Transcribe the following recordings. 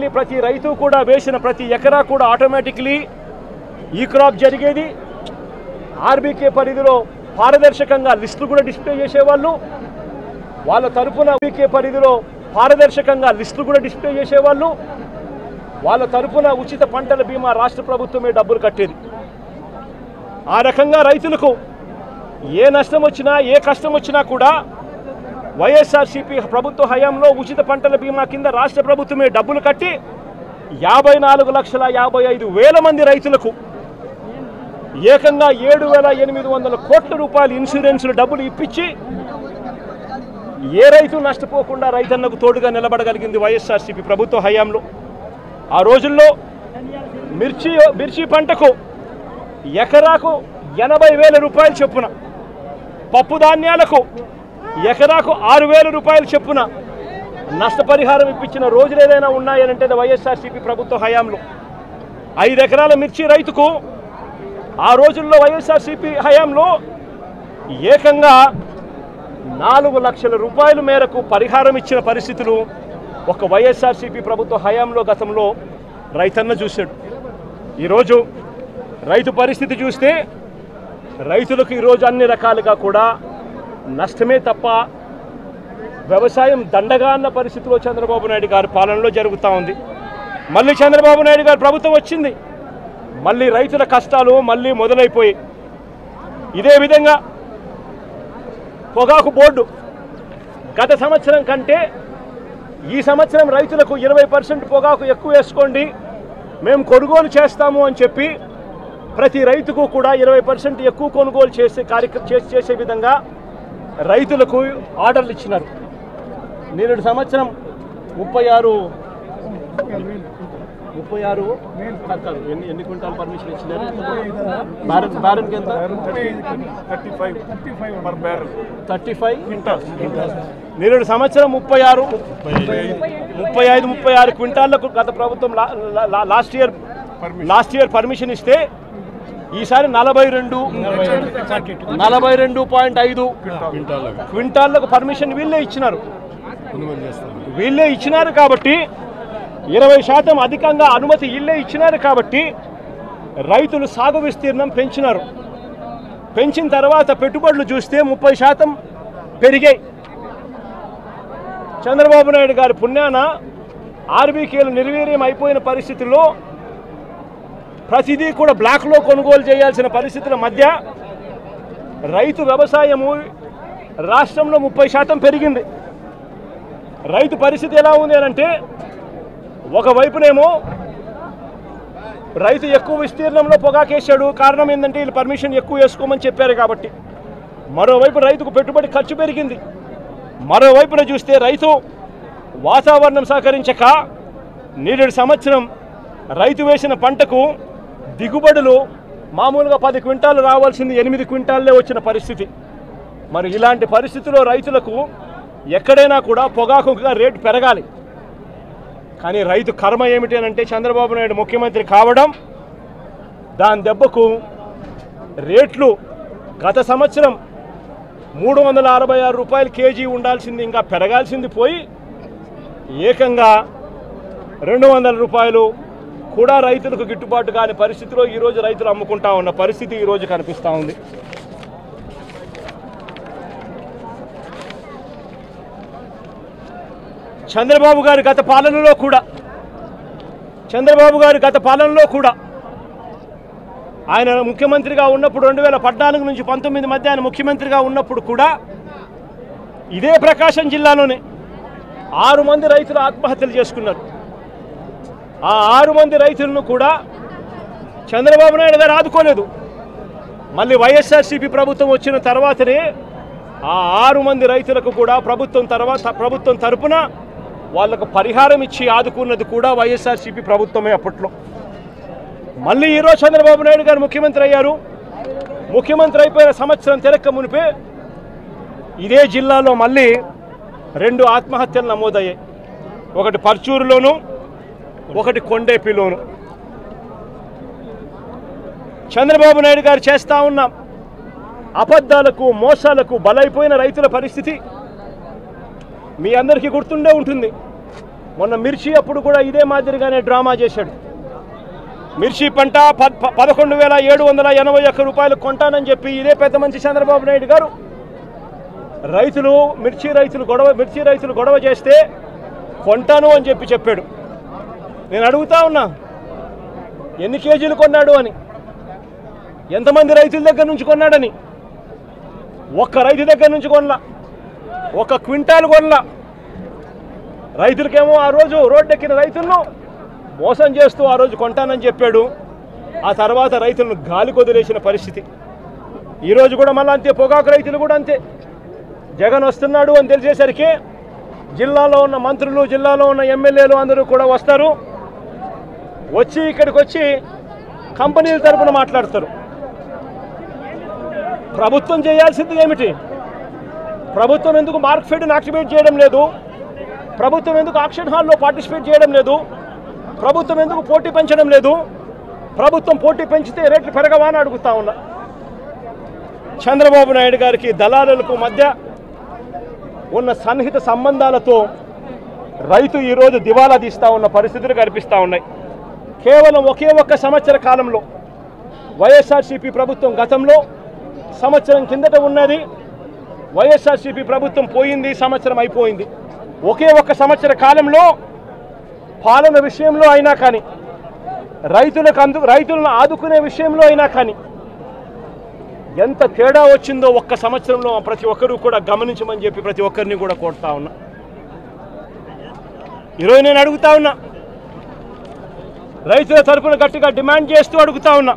Automatically ప్రతి రైతు కూడా వేసిన ప్రతి ఎకరా కూడా ఆటోమేటికలీ ఈ క్రాప్ జరిగేది. ఆర్బీకే పరిధిలో పారదర్శకంగా లిస్టులు కూడా డిస్ప్లే చేసేవాళ్ళు. వాళ్ళ తరపున ఆర్బీకే పరిధిలో పారదర్శకంగా లిస్టులు కూడా డిస్ప్లే చేసేవాళ్ళు. వాళ్ళ తరపున ఉచిత పంటల బీమా రాష్ట్ర ప్రభుత్వమే డబ్బులు కట్టేది. ఆ రకంగా రైతులకు ఏ నష్టం వచ్చినా ఏ కష్టం వచ్చినా కూడా వైఎస్ఆర్సీపీ ప్రభుత్వ హయాంలో ఉచిత పంటల బీమా కింద రాష్ట్ర ప్రభుత్వమే డబ్బులు కట్టి 54,55,000 మంది రైతులకు ఏకంగా 7,800 కోట్ల రూపాయలు ఇన్సూరెన్సులు డబ్బులు ఇప్పించి ఏ రైతు నష్టపోకుండా రైతన్నకు తోడుగా నిలబడగలిగింది వైఎస్ఆర్సీపీ ప్రభుత్వ హయాంలో. ఆ రోజుల్లో మిర్చి పంటకు ఎకరాకు 80,000 రూపాయలు చొప్పున, పప్పు ధాన్యాలకు ఎకరాకు 6,000 రూపాయలు చొప్పున నష్టపరిహారం ఇప్పించిన రోజులు ఏదైనా ఉన్నాయనంటే వైఎస్ఆర్సీపీ ప్రభుత్వ హయాంలో. 5 ఎకరాల మిర్చి రైతుకు ఆ రోజుల్లో వైఎస్ఆర్సీపీ హయాంలో ఏకంగా 4 లక్షల రూపాయల మేరకు పరిహారం ఇచ్చిన పరిస్థితులు ఒక వైఎస్ఆర్సీపీ ప్రభుత్వ హయాంలో గతంలో రైతన్న చూశాడు. ఈరోజు రైతు పరిస్థితి చూస్తే రైతులకు ఈరోజు అన్ని రకాలుగా కూడా నష్టమే తప్ప వ్యవసాయం దండగా అన్న పరిస్థితిలో చంద్రబాబు నాయుడు గారి పాలనలో జరుగుతూ ఉంది. మళ్ళీ చంద్రబాబు నాయుడు గారి ప్రభుత్వం వచ్చింది, మళ్ళీ రైతుల కష్టాలు మళ్ళీ మొదలైపోయి. ఇదే విధంగా పొగాకు బోర్డు గత సంవత్సరం కంటే ఈ సంవత్సరం రైతులకు 20% పొగాకు ఎక్కువ వేసుకోండి, మేము కొనుగోలు చేస్తాము అని చెప్పి ప్రతి రైతుకు కూడా 20% ఎక్కువ కొనుగోలు చేసే విధంగా రైతులకు ఆర్డర్లు ఇచ్చినారు. నేడు సంవత్సరం 36 ఎన్ని క్వింటాల్ పర్మిషన్ ఇచ్చినారు? బ్యారన్కి ఎంత? 35 క్వింటాల్స్. నేడు సంవత్సరం 35 క్వింటాళ్లకు గత ప్రభుత్వం లాస్ట్ ఇయర్ పర్మిషన్ ఇస్తే ఈసారి 42.5 క్వింటాళ్లకు పర్మిషన్ వీళ్ళే ఇచ్చినారు కాబట్టి 20% అధికంగా అనుమతి వీళ్ళే ఇచ్చినారు కాబట్టి రైతులు సాగు విస్తీర్ణం పెంచినారు. పెంచిన తర్వాత పెట్టుబడులు చూస్తే 30% పెరిగాయి. చంద్రబాబు నాయుడు గారి పుణ్యాన ఆర్బీకేలు నిర్వీర్యం అయిపోయిన పరిస్థితుల్లో ప్రతిదీ కూడా బ్లాక్లో కొనుగోలు చేయాల్సిన పరిస్థితుల మధ్య రైతు వ్యవసాయము రాష్ట్రంలో 30% పెరిగింది. రైతు పరిస్థితి ఎలా ఉంది అంటే ఒకవైపునేమో రైతు ఎక్కువ విస్తీర్ణంలో పొగాకేశాడు, కారణం ఏంటంటే వీళ్ళు పర్మిషన్ ఎక్కువ వేసుకోమని చెప్పారు కాబట్టి. మరోవైపు రైతుకు పెట్టుబడి ఖర్చు పెరిగింది. మరోవైపున చూస్తే రైతు వాతావరణం సహకరించక నేడు సంవత్సరం రైతు వేసిన పంటకు దిగుబడులు మామూలుగా 10 క్వింటాలు రావాల్సింది 8 క్వింటాల్లే వచ్చిన పరిస్థితి. మరి ఇలాంటి పరిస్థితుల్లో రైతులకు ఎక్కడైనా కూడా పొగాకుగా రేటు పెరగాలి. కానీ రైతు కర్మ ఏమిటి అంటే చంద్రబాబు నాయుడు ముఖ్యమంత్రి కావడం, దాని దెబ్బకు రేట్లు గత సంవత్సరం 366 రూపాయలు కేజీ ఉండాల్సింది ఇంకా పెరగాల్సింది పోయి ఏకంగా 200 రూపాయలు కూడా రైతులకు గిట్టుబాటు కాని పరిస్థితిలో ఈరోజు రైతులు అమ్ముకుంటా ఉన్న పరిస్థితి ఈరోజు కనిపిస్తూ ఉంది. చంద్రబాబు గారి గత పాలనలో కూడా ఆయన ముఖ్యమంత్రిగా ఉన్నప్పుడు 2014 నుంచి 19 మధ్య ఆయన ముఖ్యమంత్రిగా ఉన్నప్పుడు కూడా ఇదే ప్రకాశం జిల్లాలోనే 6 మంది రైతులు ఆత్మహత్యలు చేసుకున్నారు. ఆ 6 మంది రైతులను కూడా చంద్రబాబు నాయుడు గారు ఆదుకోలేదు. మళ్ళీ వైఎస్ఆర్సీపీ ప్రభుత్వం వచ్చిన తర్వాతనే ఆ 6 మంది రైతులకు కూడా ప్రభుత్వం తరపున వాళ్లకు పరిహారం ఇచ్చి ఆదుకున్నది కూడా వైఎస్ఆర్సీపీ ప్రభుత్వమే అప్పట్లో. మళ్ళీ ఈరోజు చంద్రబాబు నాయుడు గారు ముఖ్యమంత్రి అయ్యారు. ముఖ్యమంత్రి అయిపోయిన సంవత్సరం తిరక్క మునిపే ఇదే జిల్లాలో మళ్ళీ 2 ఆత్మహత్యలు నమోదయ్యాయి. ఒకటి పర్చూరులోను, ఒకటి కొండేపిలోను. చంద్రబాబు నాయుడు గారు చేస్తా ఉన్న అబద్ధాలకు మోసాలకు బలైపోయిన రైతుల పరిస్థితి మీ అందరికీ గుర్తుండే ఉంటుంది. మొన్న మిర్చి అప్పుడు కూడా ఇదే మాదిరిగానే డ్రామా చేశాడు. మిర్చి పంట 11,781 రూపాయలు కొంటానని చెప్పి ఇదే పెద్ద మంచి చంద్రబాబు నాయుడు గారు మిర్చి రైతులు గొడవ చేస్తే కొంటాను అని చెప్పాడు. నేను అడుగుతా ఉన్నా, ఎన్ని కేజీలు కొన్నాడు అని, ఎంతమంది రైతుల దగ్గర నుంచి కొన్నాడని. ఒక్క రైతు దగ్గర నుంచి కొనలా, ఒక క్వింటాల్ కొనలా. రైతులకేమో ఆ రోజు రోడ్డెక్కిన రైతులను మోసం చేస్తూ ఆ రోజు కొంటానని చెప్పాడు. ఆ తర్వాత రైతులను గాలి కొదిలేసిన పరిస్థితి. ఈరోజు కూడా మళ్ళీ అంతే, పొగాకు రైతులు కూడా అంతే. జగన్ వస్తున్నాడు అని తెలిసేసరికి జిల్లాలో ఉన్న మంత్రులు, జిల్లాలో ఉన్న ఎమ్మెల్యేలు అందరూ కూడా వస్తారు. వచ్చి ఇక్కడికి వచ్చి కంపెనీల తరపున మాట్లాడతారు. ప్రభుత్వం చేయాల్సింది ఏమిటి? ప్రభుత్వం ఎందుకు మార్కెట్ని యాక్టివేట్ చేయడం లేదు? ప్రభుత్వం ఎందుకు ఆక్షన్ హాల్లో పార్టిసిపేట్ చేయడం లేదు? ప్రభుత్వం ఎందుకు పోటీ పెంచడం లేదు? ప్రభుత్వం పోటీ పెంచితే రేట్లు పెరగవా అని అడుగుతా ఉన్నా. చంద్రబాబు నాయుడు గారికి దళారులకు మధ్య ఉన్న సన్నిహిత సంబంధాలతో రైతు ఈరోజు దివాలా తీస్తూ ఉన్న పరిస్థితులు కనిపిస్తూ ఉన్నాయి. కేవలం ఒకే ఒక్క సంవత్సర కాలంలో వైఎస్ఆర్సీపీ ప్రభుత్వం గతంలో సంవత్సరం కిందట ఉన్నది, వైఎస్ఆర్సీపీ ప్రభుత్వం పోయింది, సంవత్సరం అయిపోయింది. ఒకే ఒక్క సంవత్సర కాలంలో పాలన విషయంలో అయినా కానీ, రైతులను ఆదుకునే విషయంలో అయినా కానీ ఎంత తేడా వచ్చిందో ఒక్క సంవత్సరంలో ప్రతి ఒక్కరూ కూడా గమనించమని చెప్పి ప్రతి ఒక్కరిని కూడా కోరుతా ఉన్నా. ఈరోజు నేను అడుగుతా ఉన్నా, రైతుల తరపున గట్టిగా డిమాండ్ చేస్తూ అడుగుతా ఉన్నా.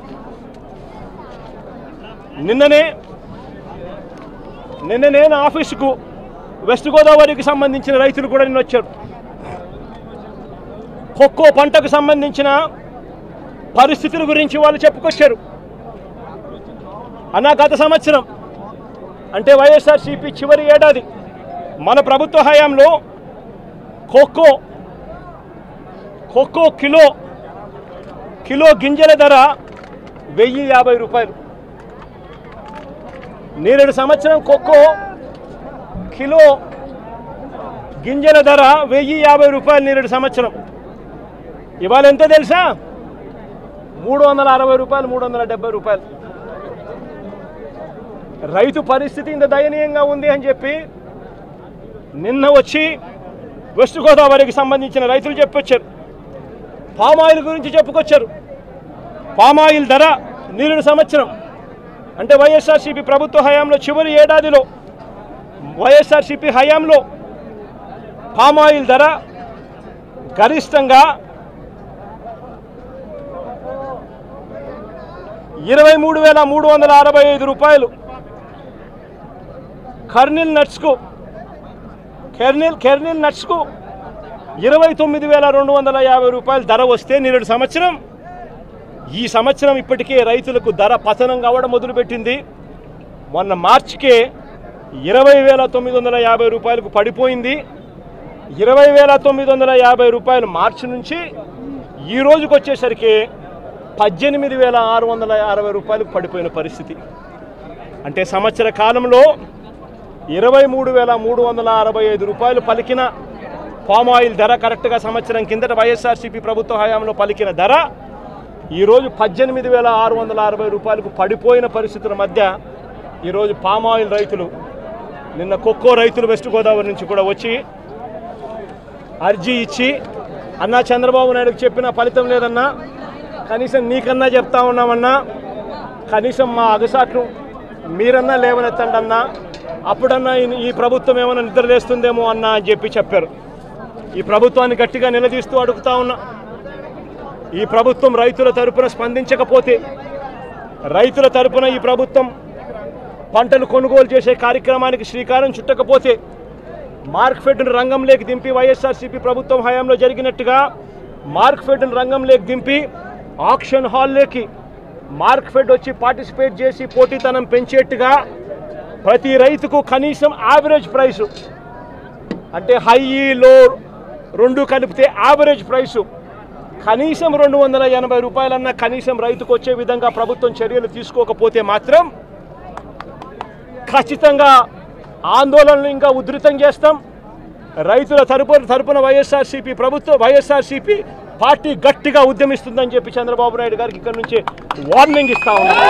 నిన్ననే నా ఆఫీసుకు వెస్ట్ గోదావరికి సంబంధించిన రైతులు కూడా నిన్న వచ్చారు. కొక్కో పంటకు సంబంధించిన పరిస్థితుల గురించి వాళ్ళు చెప్పుకొచ్చారు. అన్నా గత సంవత్సరం అంటే వైఎస్ఆర్సీపీ చివరి ఏడాది మన ప్రభుత్వ హయాంలో కొక్కో కిలో గింజల ధర 1,050 రూపాయలు. నేరేడు సంవత్సరం కొక్కో కిలో గింజల ధర 1,050 రూపాయలు నేరేడు సంవత్సరం. ఇవాళ ఎంత తెలుసా? 360 రూపాయలు, 370 రూపాయలు. రైతు పరిస్థితి ఇంత దయనీయంగా ఉంది అని చెప్పి నిన్న వచ్చి వెస్ట్ గోదావరికి సంబంధించిన రైతులు చెప్పొచ్చారు. పామాయిల్ గురించి చెప్పుకొచ్చారు. పామాయిల్ ధర నేరేడు సంవత్సరం అంటే వైఎస్ఆర్సీపీ ప్రభుత్వ హయాంలో చివరి ఏడాదిలో వైఎస్ఆర్సీపీ హయాంలో పామాయిల్ ధర గరిష్టంగా 23,365 రూపాయలు. కెర్నిల్ నట్స్కు 29,250 రూపాయలు ధర వస్తే నేరేడు సంవత్సరం, ఈ సంవత్సరం ఇప్పటికే రైతులకు ధర పతనం కావడం మొదలుపెట్టింది. మొన్న మార్చికే 20,950 రూపాయలకు పడిపోయింది. 20,950 రూపాయలు మార్చి నుంచి ఈ రోజుకి వచ్చేసరికి 18,660 రూపాయలకు పడిపోయిన పరిస్థితి. అంటే సంవత్సర కాలంలో 23,365 రూపాయలు పలికిన పామాయిల్ ధర కరెక్ట్గా సంవత్సరం కిందట వైఎస్ఆర్సీపీ ప్రభుత్వ హయాంలో పలికిన ధర ఈరోజు 18,660 రూపాయలకు పడిపోయిన పరిస్థితుల మధ్య ఈరోజు పామాయిల్ రైతులు, నిన్న కొక్కో రైతులు వెస్ట్ గోదావరి నుంచి కూడా వచ్చి అర్జీ ఇచ్చి, అన్నా చంద్రబాబు నాయుడుకి చెప్పిన ఫలితం లేదన్నా, కనీసం నీకన్నా చెప్తా ఉన్నామన్నా, కనీసం మా అగసాట్లు మీరన్నా లేవనెత్తండి అన్నా, అప్పుడన్నా ఈ ప్రభుత్వం ఏమైనా నిద్రలేస్తుందేమో అన్నా అని చెప్పారు. ఈ ప్రభుత్వాన్ని గట్టిగా నిలదీస్తూ అడుగుతా ఉన్నా. ఈ ప్రభుత్వం రైతుల తరపున స్పందించకపోతే, రైతుల తరపున ఈ ప్రభుత్వం పంటలు కొనుగోలు చేసే కార్యక్రమానికి శ్రీకారం చుట్టకపోతే, మార్కెట్ను రంగంలోకి దింపి వైఎస్ఆర్సీపీ ప్రభుత్వం హయాంలో జరిగినట్టుగా మార్కెట్ను రంగంలోకి దింపి ఆక్షన్ హాల్లోకి మార్కెట్ వచ్చి పార్టిసిపేట్ చేసి పోటీతనం పెంచేట్టుగా ప్రతి రైతుకు కనీసం యావరేజ్ ప్రైసు అంటే హై లో రెండు కలిపితే యావరేజ్ ప్రైసు కనీసం 280 రూపాయలన్నా కనీసం రైతుకు వచ్చే విధంగా ప్రభుత్వం చర్యలు తీసుకోకపోతే మాత్రం ఖచ్చితంగా ఆందోళనలు ఇంకా ఉధృతం చేస్తాం. రైతుల తరపున వైఎస్ఆర్సీపీ ప్రభుత్వం వైఎస్ఆర్సీపీ పార్టీ గట్టిగా ఉద్యమిస్తుందని చెప్పి చంద్రబాబు నాయుడు గారికి ఇక్కడ నుంచి వార్నింగ్ ఇస్తా ఉన్నారు.